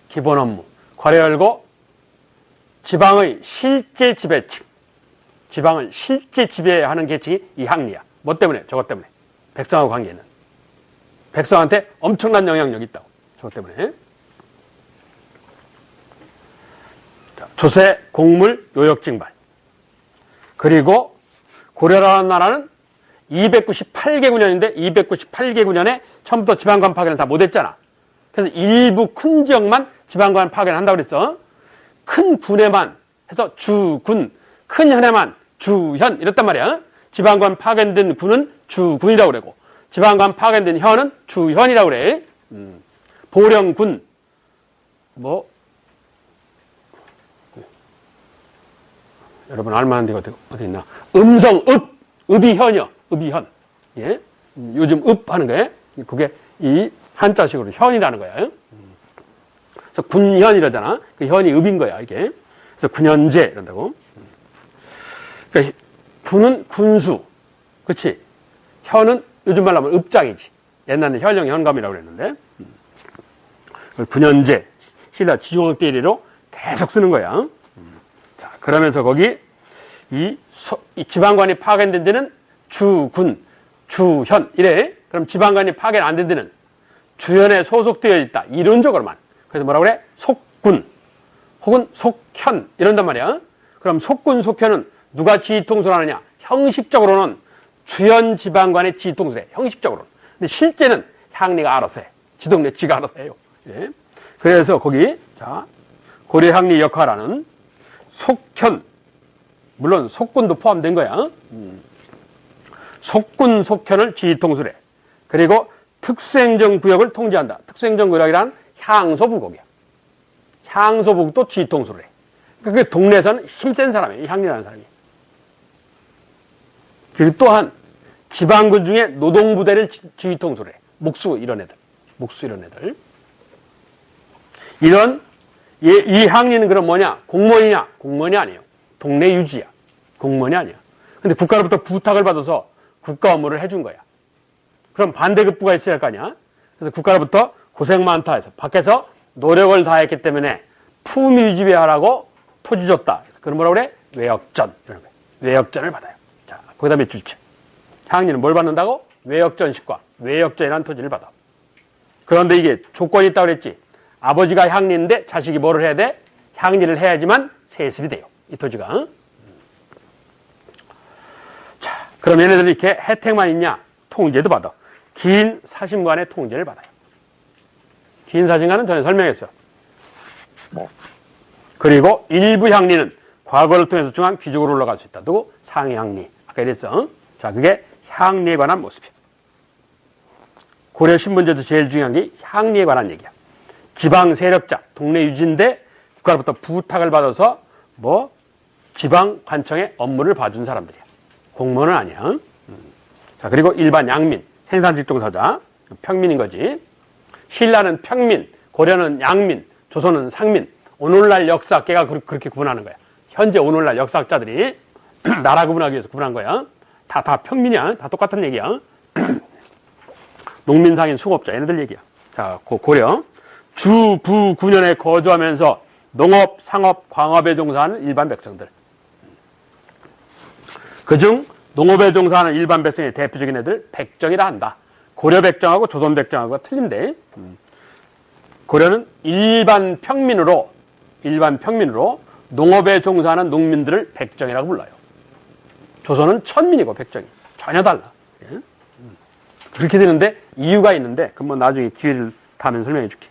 기본 업무. 괄호 열고 지방의 실제 지배층. 지방을 실제 지배하는 계층이 이 향리야. 뭐 때문에? 저것 때문에. 백성하고 관계는. 백성한테 엄청난 영향력이 있다고. 저것 때문에. 자, 조세, 곡물, 요역, 징벌. 그리고 고려라는 나라는 298개군년인데 298개군년에 처음부터 지방관 파견을 다 못했잖아. 그래서 일부 큰 지역만 지방관 파견을 한다고 그랬어. 큰 군에만 해서 주군, 큰 현에만 주현 이랬단 말이야. 지방관 파견된 군은 주군이라고 그러고 지방관 파견된 현은 주현이라고 그래. 보령군 뭐 여러분 알만한 데가 어디 있나? 음성읍, 읍이 현이요. 읍이 현. 예? 요즘 읍 하는 거예요. 그게 이 한자식으로 현이라는 거야. 그래서 군현 이러잖아. 그 현이 읍인 거야, 이게. 그래서 군현제 이런다고. 그러니까 군은 군수. 그렇지? 현은 요즘 말로 하면 읍장이지. 옛날에 현령 현감이라고 그랬는데. 군현제. 신라 지중왕 때 이래로 계속 쓰는 거야. 자, 그러면서 거기 이 지방관이 파견된 데는 주군, 주현 이래. 그럼 지방관이 파견 안 된 데는 주현에 소속되어 있다. 이론적으로만. 그래서 뭐라고 그래? 속군 혹은 속현 이런단 말이야. 그럼 속군, 속현은 누가 지휘통솔 하느냐? 형식적으로는 주현 지방관의 지휘통솔 해. 형식적으로는. 근데 실제는 향리가 알아서 해. 지 동네 지가 알아서 해요. 예. 그래서 거기 자 고려 향리 역할하는 속현 물론 속군도 포함된 거야. 속군, 속현을 지휘통솔해. 그리고 특수행정구역을 통제한다. 특수행정구역이란 향소부국이야. 향소부국도 지휘통솔을 해. 그러니까 그 동네에서는 힘센 사람이에요. 이 향리라는 사람이. 그리고 또한 지방군 중에 노동부대를 지휘통솔해. 목수 이런 애들. 이 향리는 그럼 뭐냐? 공무원이냐? 공무원이 아니에요. 동네 유지야. 공무원이 아니야. 근데 국가로부터 부탁을 받아서 국가 업무를 해준 거야. 그럼 반대급부가 있어야 할 거 아니야? 그래서 국가로부터 고생 많다 해서 밖에서 노력을 다했기 때문에 품위 유지하라고 토지 줬다. 그럼 뭐라고 그래? 외역전. 이런 거야. 외역전을 받아요. 자, 거기다 몇 줄째. 향리는 뭘 받는다고? 외역전식과 외역전이라는 토지를 받아. 그런데 이게 조건이 있다고 그랬지. 아버지가 향리인데 자식이 뭐를 해야 돼? 향리를 해야지만 세습이 돼요. 이 토지가. 자, 그럼 얘네들 이렇게 혜택만 있냐? 통제도 받아. 긴 사심관의 통제를 받아요. 긴 사심관은 전에 설명했어. 그리고 일부 향리는 과거를 통해서 중한 귀족으로 올라갈 수 있다. 누구? 상위 향리. 아까 이랬어. 자, 그게 향리에 관한 모습이야. 고려 신분제도 제일 중요한 게 향리에 관한 얘기야. 지방 세력자, 동네 유지인데 국가로부터 부탁을 받아서 지방 관청의 업무를 봐준 사람들이야. 공무원은 아니야. 자, 그리고 일반 양민, 생산직종사자, 평민인 거지. 신라는 평민, 고려는 양민, 조선은 상민. 오늘날 역사학계가 그렇게 구분하는 거야. 현재 오늘날 역사학자들이 나라 구분하기 위해서 구분한 거야. 다 평민이야. 다 똑같은 얘기야. 농민, 상인, 수급자 얘네들 얘기야. 자, 고려 주, 부, 군현에 거주하면서 농업, 상업, 광업에 종사하는 일반 백성들. 그중 농업에 종사하는 일반 백성의 대표적인 애들 백정이라 한다. 고려 백정하고 조선 백정하고 틀린데 고려는 일반 평민으로 농업에 종사하는 농민들을 백정이라고 불러요. 조선은 천민이고 백정이 전혀 달라. 예? 그렇게 되는데 이유가 있는데 그건 나중에 기회를 타면 설명해 줄게.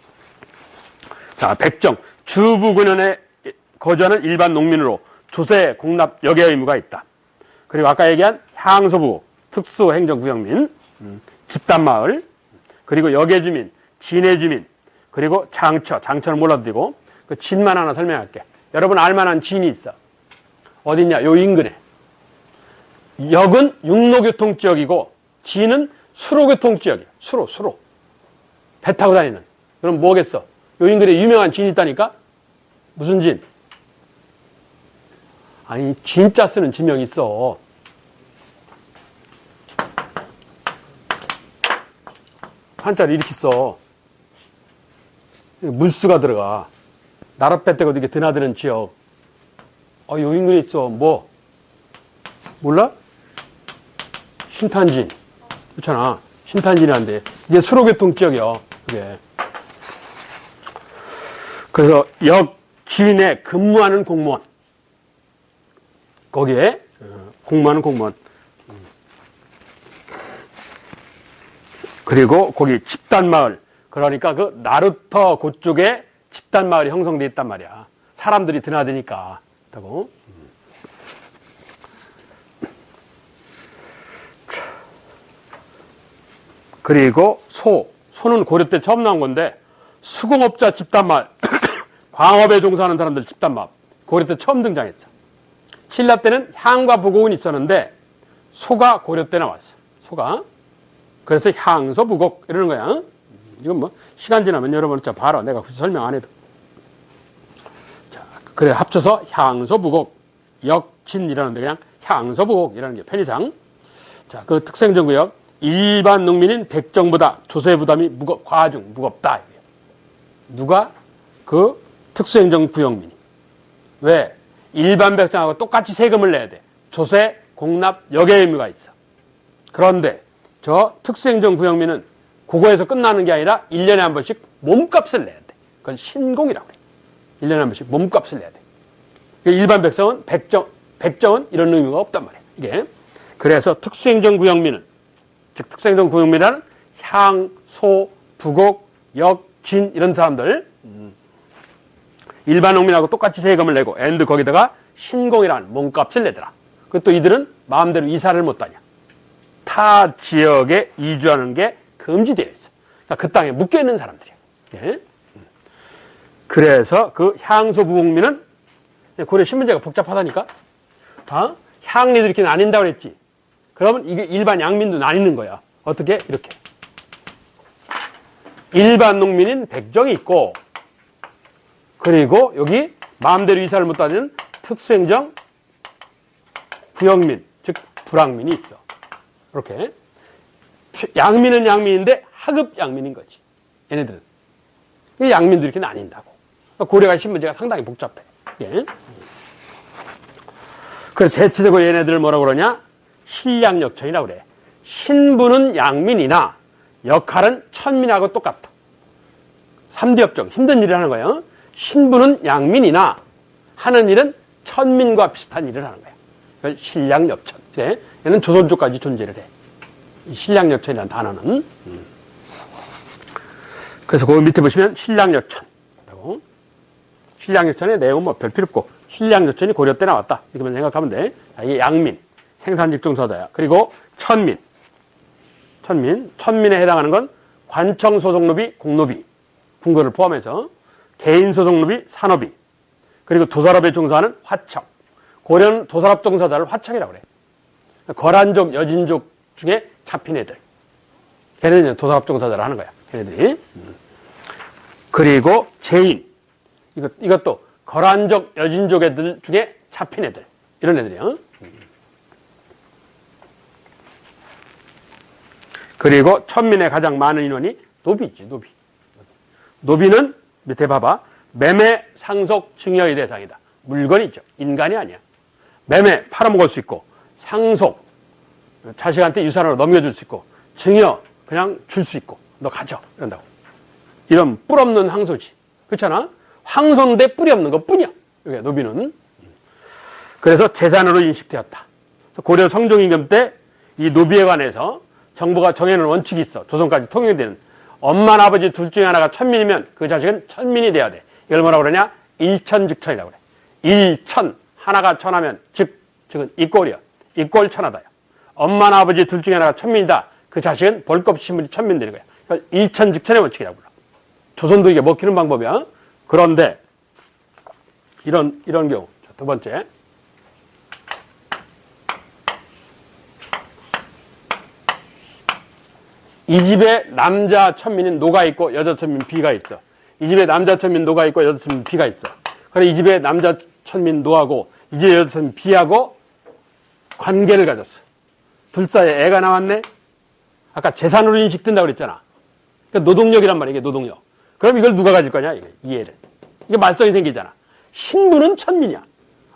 자, 백정 주부군현에 거주하는 일반 농민으로 조세, 공납, 역의 의무가 있다. 그리고 아까 얘기한 향소부국, 특수행정구역민, 집단마을, 그리고 역의 주민, 진의 주민, 그리고 장처는 몰라도 되고, 그 진만 하나 설명할게. 여러분 알만한 진이 있어. 어딨냐? 요 인근에. 역은 육로교통지역이고, 진은 수로교통지역이야. 수로. 배 타고 다니는. 그럼 뭐겠어? 요 인근에 유명한 진이 있다니까? 무슨 진? 아니, 진짜 쓰는 지명이 있어. 한자를 이렇게 써. 물수가 들어가. 나라 빼떼고 이렇게 드나드는 지역. 요 인근에 있어. 뭐? 몰라? 신탄진. 그렇잖아. 신탄진이란데. 이게 수로교통 지역이야. 그게. 그래서 역, 진에 근무하는 공무원. 거기에 공무하는 공무원. 그리고 거기 집단마을. 그러니까 그 나루터 그쪽에 집단마을이 형성되어 있단 말이야. 사람들이 드나드니까. 그렇다고. 그리고 소는 고려 때 처음 나온 건데 수공업자 집단마을, 광업에 종사하는 사람들 집단마을. 고려 때 처음 등장했어. 신라 때는 향과 부곡은 있었는데 소가 고려 때 나왔어. 소가. 그래서 향소 부곡 이러는 거야. 이건 뭐 시간 지나면 여러분 자 봐라. 내가 굳이 설명 안 해도. 자, 그래 합쳐서 향소 부곡, 역진 이라는데 그냥 향소 부곡이라는 게 편의상. 자, 그 특수행정구역 일반 농민인 백정보다 조세 부담이 과중 무겁다. 누가? 그 특수행정구역민이. 왜? 일반 백정하고 똑같이 세금을 내야 돼. 조세, 공납, 역의 의무가 있어. 그런데 저 특수행정구역민은 그거에서 끝나는 게 아니라 1년에 한 번씩 몸값을 내야 돼. 그건 신공이라고 그래. 1년에 한 번씩 몸값을 내야 돼. 일반 백성은 백정은 이런 의무가 없단 말이야. 이게. 그래서 특수행정구역민은, 즉 특수행정구역민이라는 향, 소, 부곡, 역, 진 이런 사람들 일반 농민하고 똑같이 세금을 내고 앤드 거기다가 신공이라는 몸값을 내더라. 그것도 이들은 마음대로 이사를 못 다녀. 타 지역에 이주하는 게 금지되어 있어. 그러니까 그 땅에 묶여 있는 사람들이야. 예? 그래서 그 향소 부곡민은 고려 신문제가 복잡하다니까. 향리도 이렇게 나뉜다고 그랬지. 그러면 이게 일반 양민도 나뉘는 거야. 어떻게? 이렇게. 일반 농민인 백정이 있고, 그리고 여기 마음대로 이사를 못 다니는 특수행정 구역민, 즉 불황민이 있어. 이렇게. 양민은 양민인데 하급 양민인 거지. 얘네들은. 양민도 이렇게 나뉜다고. 고려가 신문제가 상당히 복잡해. 예. 그래서 대체적으로 얘네들을 뭐라고 그러냐? 신량역천이라고 그래. 신분은 양민이나 역할은 천민하고 똑같아. 3대 협정, 힘든 일을 하는 거예요. 신분은 양민이나 하는 일은 천민과 비슷한 일을 하는 거야. 이걸 신량역천. 그래. 얘는 조선조까지 존재를 해. 이 신량역천이라는 단어는. 그래서 그 밑에 보시면 신량역천. 신량역천의 내용은 뭐 별 필요 없고, 신량역천이 고려 때 나왔다. 이렇게만 생각하면 돼. 자, 이게 양민, 생산직종사자야. 그리고 천민. 천민에 해당하는 건 관청소속노비, 공노비, 군거를 포함해서 개인소속노비, 산업이, 그리고 도살업에 종사하는 화청. 고려는 도살업 종사자를 화청이라고 그래. 거란족, 여진족 중에 잡힌 애들. 걔네들은 도살업 종사자를 하는 거야. 걔네들이. 그리고 제인. 이것도 거란족, 여진족 애들 중에 잡힌 애들. 이런 애들이요. 그리고 천민의 가장 많은 인원이 노비지, 노비. 노비는 밑에 봐봐. 매매, 상속, 증여의 대상이다. 물건이죠. 인간이 아니야. 매매, 팔아먹을 수 있고, 상속, 자식한테 유산으로 넘겨줄 수 있고, 증여, 그냥 줄 수 있고, 너 가져. 이런다고. 이런 뿔 없는 황소지. 그렇잖아? 황소인데 뿔이 없는 것 뿐이야. 이게 노비는. 그래서 재산으로 인식되었다. 고려 성종임금 때 이 노비에 관해서 정부가 정해놓은 원칙이 있어. 조선까지 통용되는. 엄마나 아버지 둘 중에 하나가 천민이면 그 자식은 천민이 돼야 돼. 이걸 뭐라고 그러냐? 일천즉천이라고 그래. 일천, 하나가 천하면 즉은 이꼴이요. 이꼴 천하다요. 엄마나 아버지 둘 중에 하나가 천민이다. 그 자식은 볼 것 없이 신분이 천민 되는 거야. 그러니까 일천즉천의 원칙이라고 불러. 조선도 이게 먹히는 방법이야. 그런데 이런 경우. 자, 두 번째. 이 집에 남자 천민은 노가 있고 여자 천민 비가 있어. 이 집에 남자 천민 노가 있고 여자 천민 비가 있어. 그래 이 집에 남자 천민 노하고 이 집에 여자 천민 비하고 관계를 가졌어. 둘 사이에 애가 나왔네. 아까 재산으로 인식된다고 그랬잖아. 그러니까 노동력이란 말이야. 이게 노동력. 그럼 이걸 누가 가질 거냐? 이해를. 이게 말썽이 생기잖아. 신부는 천민이야.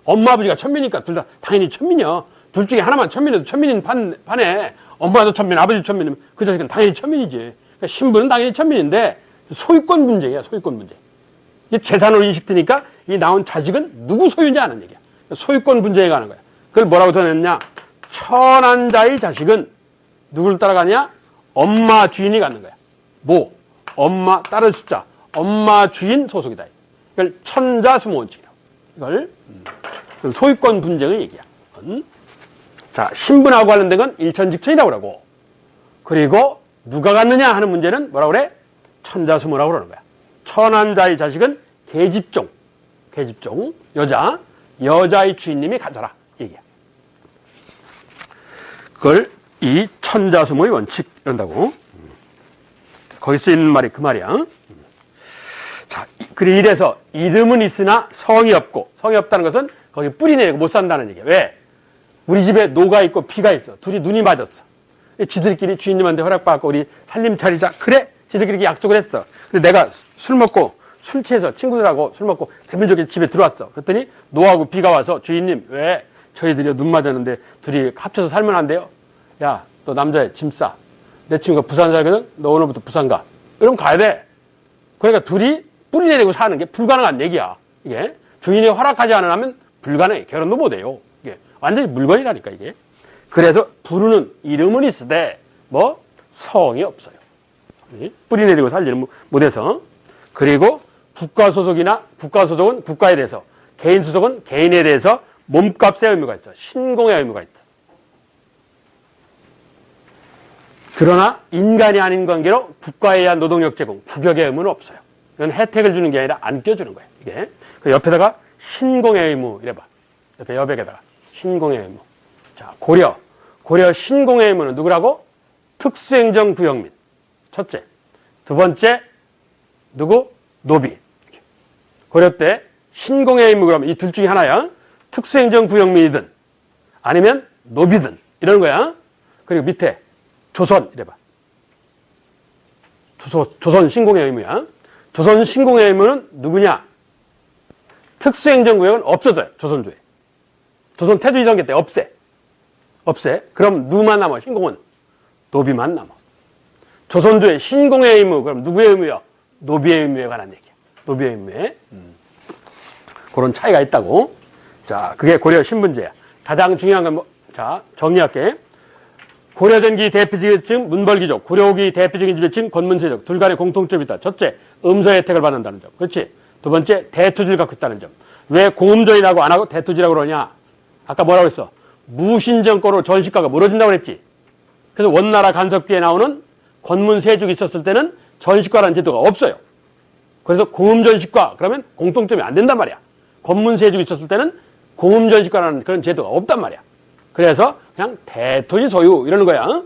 엄마 아버지가 천민이니까 둘 다 당연히 천민이야. 둘 중에 하나만 천민이어도 천민인 판에 엄마도 천민, 아버지도 천민이면 그 자식은 당연히 천민이지. 그러니까 신부는 당연히 천민인데 소유권 문제야. 소유권 문제. 이게 재산으로 인식되니까 이 나온 자식은 누구 소유인지 아는 얘기야. 소유권 분쟁에 가는 거야. 그걸 뭐라고 써냈냐? 천한 자의 자식은 누구를 따라가냐? 엄마 주인이 갖는 거야. 뭐? 엄마 따를 숫자. 엄마 주인 소속이다. 이걸 천자수모원칙이라고. 이걸 소유권 분쟁을 얘기야. 자, 신분하고 관련된 건 일천직천이라고 그러고, 그리고 누가 갖느냐 하는 문제는 뭐라고 그래? 천자수모라고 그러는 거야. 천한 자의 자식은 계집종, 여자의 주인님이 가져라. 얘기야. 그걸 이 천자수모의 원칙 이런다고. 거기 쓰이는 말이 그 말이야. 자, 그래 이래서 이름은 있으나 성이 없고, 성이 없다는 것은 거기 뿌리 내리고 못 산다는 얘기야. 왜? 우리 집에 노가 있고 피가 있어. 둘이 눈이 맞았어. 지들끼리 주인님한테 허락받고 우리 살림 차리자. 그래? 지들끼리 약속을 했어. 근데 내가 술 취해서 친구들하고 술 먹고 기분 좋게 집에 들어왔어. 그랬더니 노하고 비가 와서 주인님, 왜 저희들이 눈 맞았는데 둘이 합쳐서 살면 안 돼요? 야, 너 남자애 짐 싸. 내 친구가 부산 살거든? 너 오늘부터 부산 가. 이러면 가야 돼. 그러니까 둘이 뿌리 내리고 사는 게 불가능한 얘기야. 이게 주인이 허락하지 않으면 불가능해. 결혼도 못 해요. 이게 완전히 물건이라니까, 이게. 그래서 부르는 이름은 있으되 뭐 성이 없어요. 뿌리 내리고 살지는 못해서. 그리고 국가소속은 국가에 대해서, 개인소속은 개인에 대해서 몸값의 의무가 있어. 신공의 의무가 있다. 그러나 인간이 아닌 관계로 국가에 의한 노동력 제공, 국역의 의무는 없어요. 이건 혜택을 주는 게 아니라 안 껴주는 거예요. 이게. 그 옆에다가 신공의 의무 이래봐. 옆에 여백에다가 신공의 의무. 자, 고려 신공의 의무는 누구라고? 특수행정구역민. 첫째. 두 번째 누구? 노비. 고려 때 신공의 의무 그러면 이 둘 중에 하나야. 특수행정구역민이든 아니면 노비든 이러는 거야. 그리고 밑에 조선 이래봐. 조선 신공의 의무야. 조선 신공의 의무는 누구냐? 특수행정구역은 없어져요. 조선조에. 조선 태조 이성계 때 없애. 그럼 누구만 남아? 신공은 노비만 남아. 조선조의 신공의 의무 그럼 누구의 의무요? 노비의 의무에 관한 얘기야. 노비의 의무에. 그런 차이가 있다고. 자, 그게 고려 신분제야. 가장 중요한 건 자, 정리할게. 고려전기 대표지배층 문벌기족, 고려후기 대표적인 지배층 권문세족 둘 간의 공통점이 있다. 첫째, 음서 혜택을 받는다는 점. 그렇지? 두 번째, 대토지를 갖고 있다는 점. 왜 공음전이라고 안 하고 대토지라고 그러냐? 아까 뭐라고 했어? 무신정권으로 전시가가 멀어진다고 그랬지? 그래서 원나라 간섭기에 나오는 권문세족이 있었을 때는 전시과라는 제도가 없어요. 그래서 공음전시과 그러면 공통점이 안 된단 말이야. 권문세족이 있었을 때는 공음전시과라는 그런 제도가 없단 말이야. 그래서 그냥 대토지 소유 이러는 거야.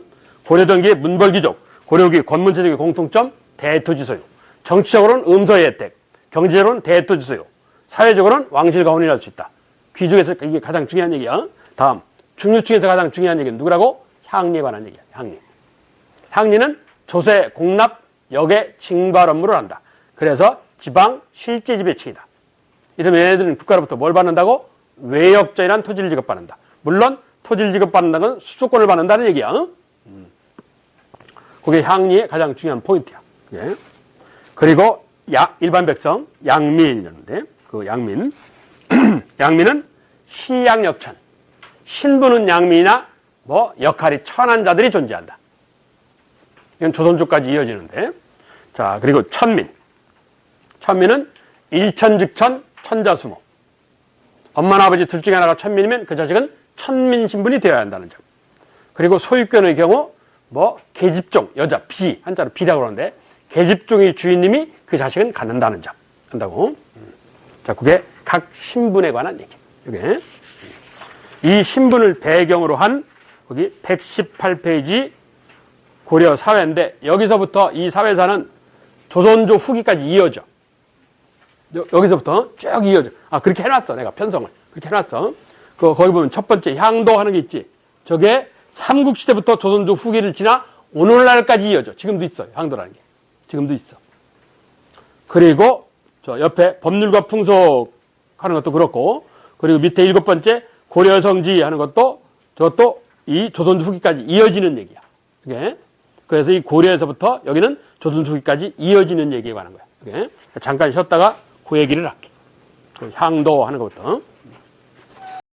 고려전기의 문벌기족, 고려후기 권문세족의 공통점 대토지 소유. 정치적으로는 음서의 혜택, 경제적으로는 대토지 소유, 사회적으로는 왕실가혼이라 할 수 있다. 귀족에서 이게 가장 중요한 얘기야. 다음, 중류층에서 가장 중요한 얘기는 누구라고? 향리에 관한 얘기야. 향리는 조세, 공납, 역의 징발 업무를 한다. 그래서 지방 실제 지배층이다. 이러면 얘네들은 국가로부터 뭘 받는다고? 외역전이란 토지를 지급받는다. 물론 토지를 지급받는다는 건 수조권을 받는다는 얘기야. 그게 향리의 가장 중요한 포인트야. 예. 그리고 일반 백성, 양민이라는데 그 양민. 양민은 신양역천. 신부는 양민이나 뭐 역할이 천한 자들이 존재한다. 이건 조선조까지 이어지는데. 자, 그리고 천민. 천민은 일천즉천 천자수모. 엄마나 아버지 둘 중에 하나가 천민이면 그 자식은 천민 신분이 되어야 한다는 점. 그리고 소유권의 경우 뭐 계집종 여자 비 한자로 비라고 그러는데 계집종의 주인님이 그 자식은 갖는다는 점 한다고. 자, 그게 각 신분에 관한 얘기. 이게 이 신분을 배경으로 한 거기 118페이지 고려 사회인데 여기서부터 이 사회사는 조선조 후기까지 이어져. 여기서부터 쭉 이어져. 아, 그렇게 해놨어. 내가 편성을. 그렇게 해놨어. 거기 보면 첫 번째 향도 하는 게 있지. 저게 삼국시대부터 조선조 후기를 지나 오늘날까지 이어져. 지금도 있어. 향도라는 게. 지금도 있어. 그리고 저 옆에 법률과 풍속 하는 것도 그렇고, 그리고 밑에 7번째 고려성지 하는 것도 저것도 이 조선조 후기까지 이어지는 얘기야. 이게. 그래서 이 고려에서부터 여기는 조선조 후기까지 이어지는 얘기에 관한 거야. 이게. 잠깐 쉬었다가 그 얘기를 할게. 그 향도 하는 것부터.